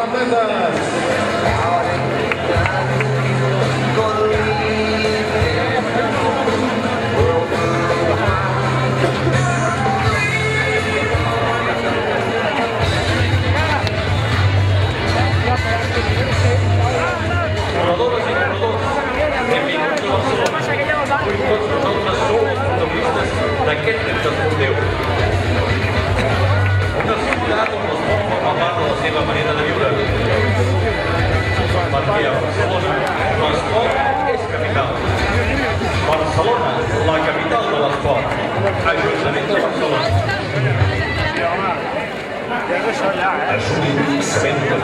atletas. Corredores i corredors, benvinguts a Barcelona. Avui tots vosaltres sou protagonistes d'aquest repte esportiu. Una ciutat on l'esport forma part de la seva manera de viure. Perquè a Barcelona l'esport és capital. Barcelona, la capital de l'esport. Ajuntament de Barcelona. Assumim, sabent que